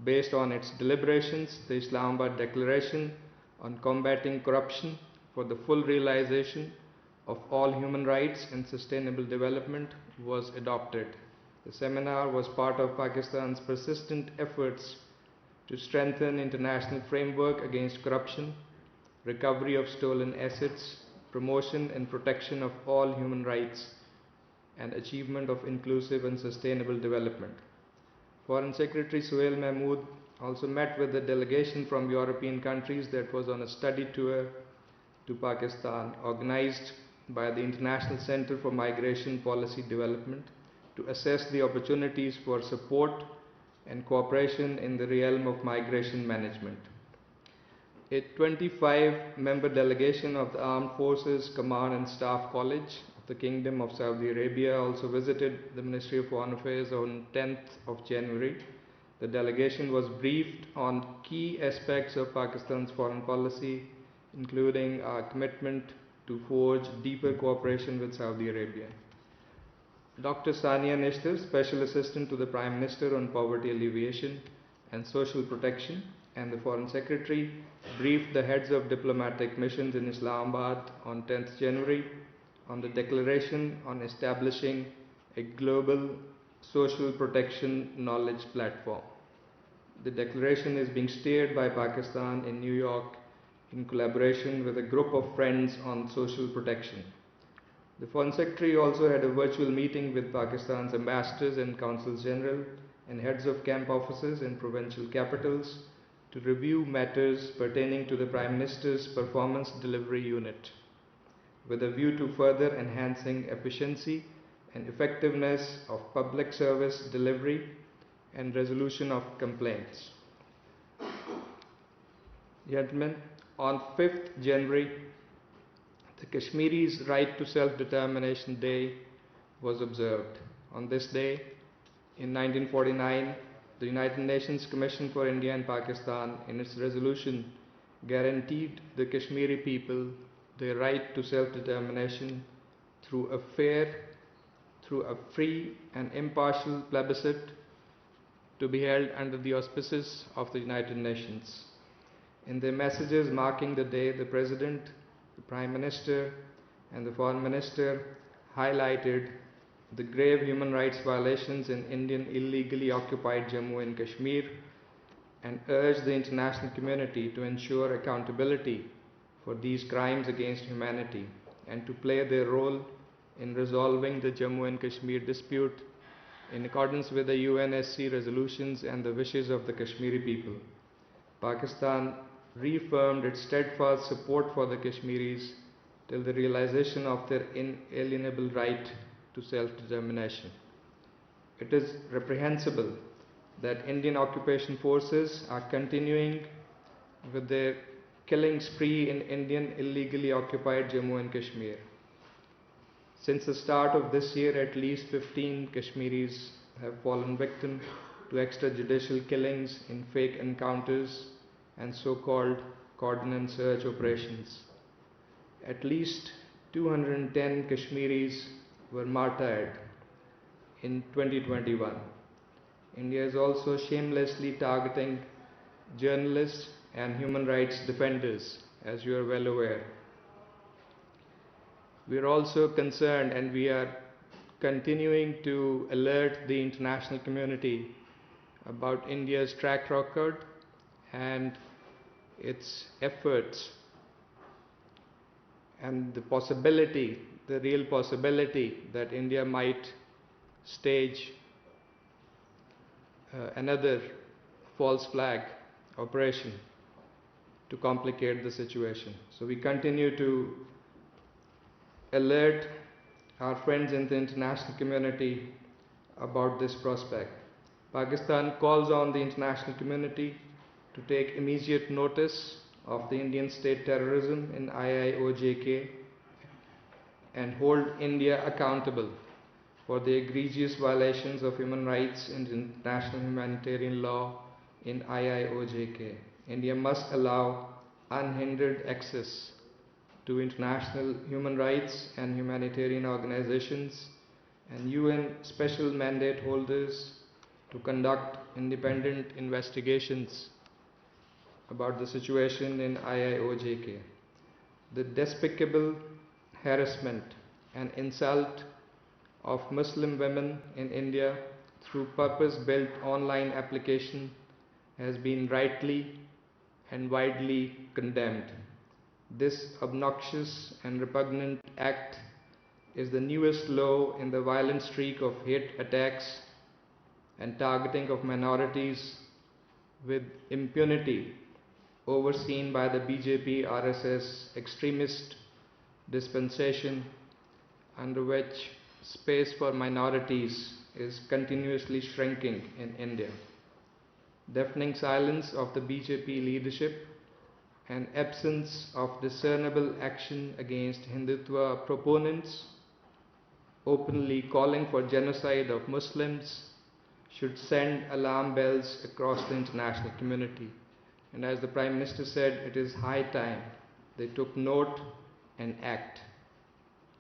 based on its deliberations, the Islamabad Declaration on Combating Corruption for the Full Realization of All Human Rights and Sustainable Development was adopted. The seminar was part of Pakistan's persistent efforts to strengthen international framework against corruption, recovery of stolen assets, promotion and protection of all human rights, and achievement of inclusive and sustainable development. Foreign Secretary Suhail Mahmood also met with a delegation from European countries that was on a study tour to Pakistan, organized by the International Center for Migration Policy Development, to assess the opportunities for support and cooperation in the realm of migration management. A 25-member delegation of the Armed Forces Command and Staff College of the Kingdom of Saudi Arabia also visited the Ministry of Foreign Affairs on 10th of January. The delegation was briefed on key aspects of Pakistan's foreign policy, including our commitment to forge deeper cooperation with Saudi Arabia. Dr. Sania Nishtar, Special Assistant to the Prime Minister on Poverty Alleviation and Social Protection, and the Foreign Secretary briefed the heads of diplomatic missions in Islamabad on 10th January on the declaration on establishing a global social protection knowledge platform. The declaration is being steered by Pakistan in New York in collaboration with a group of friends on social protection. The Foreign Secretary also had a virtual meeting with Pakistan's ambassadors and consuls general and heads of camp offices in provincial capitals to review matters pertaining to the Prime Minister's Performance Delivery Unit, with a view to further enhancing efficiency and effectiveness of public service delivery and resolution of complaints. Gentlemen, on 5th January, the Kashmiris' Right to Self-Determination Day was observed. On this day, in 1949, the United Nations Commission for India and Pakistan, in its resolution, guaranteed the Kashmiri people their right to self-determination through a free and impartial plebiscite to be held under the auspices of the United Nations. In their messages marking the day, the President, the Prime Minister, and the Foreign Minister highlighted the grave human rights violations in Indian illegally occupied Jammu and Kashmir and urged the international community to ensure accountability for these crimes against humanity and to play their role in resolving the Jammu and Kashmir dispute in accordance with the UNSC resolutions and the wishes of the Kashmiri people. Pakistan reaffirmed its steadfast support for the Kashmiris till the realization of their inalienable right to self-determination. It is reprehensible that Indian occupation forces are continuing with their killing spree in Indian illegally occupied Jammu and Kashmir. Since the start of this year, at least 15 Kashmiris have fallen victim to extrajudicial killings in fake encounters and so-called cordon and search operations. At least 210 Kashmiris were martyred in 2021. India is also shamelessly targeting journalists and human rights defenders, as you are well aware. We are also concerned, and we are continuing to alert the international community about India's track record and its efforts and the real possibility that India might stage another false flag operation to complicate the situation. So we continue to alert our friends in the international community about this prospect. Pakistan calls on the international community to take immediate notice of the Indian state terrorism in IIOJK and hold India accountable for the egregious violations of human rights and international humanitarian law in IIOJK. India must allow unhindered access to international human rights and humanitarian organizations and UN special mandate holders to conduct independent investigations about the situation in IIOJK. The despicable harassment and insult of Muslim women in India through purpose-built online application has been rightly and widely condemned. This obnoxious and repugnant act is the newest low in the violent streak of hate attacks and targeting of minorities with impunity overseen by the BJP RSS extremist dispensation, under which space for minorities is continuously shrinking in India. Deafening silence of the BJP leadership and absence of discernible action against Hindutva proponents openly calling for genocide of Muslims should send alarm bells across the international community. And as the Prime Minister said, it is high time they took note and act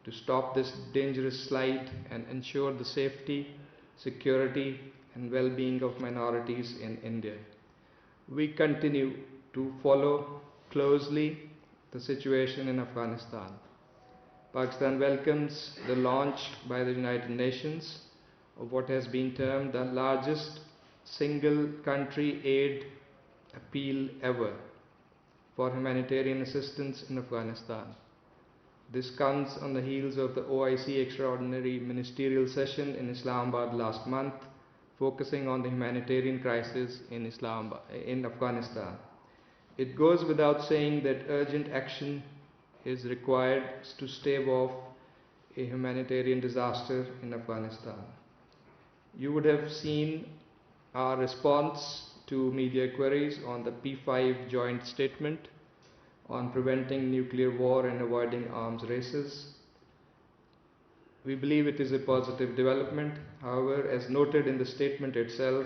to stop this dangerous slide and ensure the safety, security and well-being of minorities in India. We continue to follow closely the situation in Afghanistan. Pakistan welcomes the launch by the United Nations of what has been termed the largest single country aid appeal ever for humanitarian assistance in Afghanistan. This comes on the heels of the OIC extraordinary ministerial session in Islamabad last month, focusing on the humanitarian crisis in Afghanistan. It goes without saying that urgent action is required to stave off a humanitarian disaster in Afghanistan. You would have seen our response to media queries on the P5 joint statement on preventing nuclear war and avoiding arms races. We believe it is a positive development. However, as noted in the statement itself,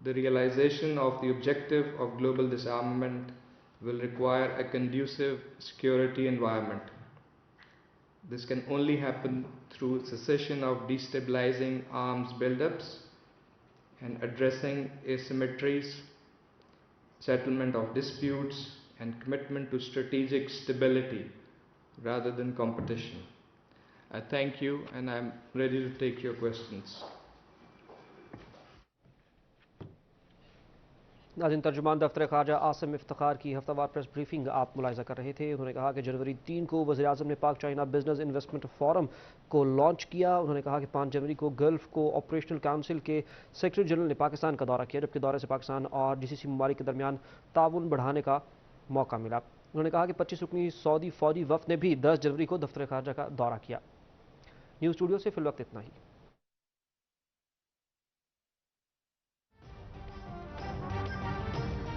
the realization of the objective of global disarmament will require a conducive security environment. This can only happen through cessation of destabilizing arms buildups and addressing asymmetries, settlement of disputes, and commitment to strategic stability rather than competition. I thank you and I'm ready to take your questions. नाज़रीन, तर्जुमान दफ्तर ख़ारजा आसिम इफ्तिखार की हफ्तावार press briefing आप मुलाहिज़ा कर रहे थे। उन्होंने कहा कि जनवरी 3 को वज़ीर-ए-आज़म ने पाक चाइना बिजनेस इन्वेस्टमेंट फोरम को लॉन्च किया। उन्होंने कहा कि 5 जनवरी को गल्फ़ को ऑपरेशनल काउंसिल के सेक्रेटरी जनरल ने पाकिस्तान का दौरा किया, जबकि दौरे से पाकिस्तान और GCC ममालिक के दरमियान ताउन बढ़ाने का मौका मिला। उन्होंने कहा कि 25 रुकनी सऊदी फौजी वफ़द ने भी 10 जनवरी को दफ्तर ख़ारजा का दौरा किया। न्यूज़ स्टूडियो से फिल वक्त इतना ही।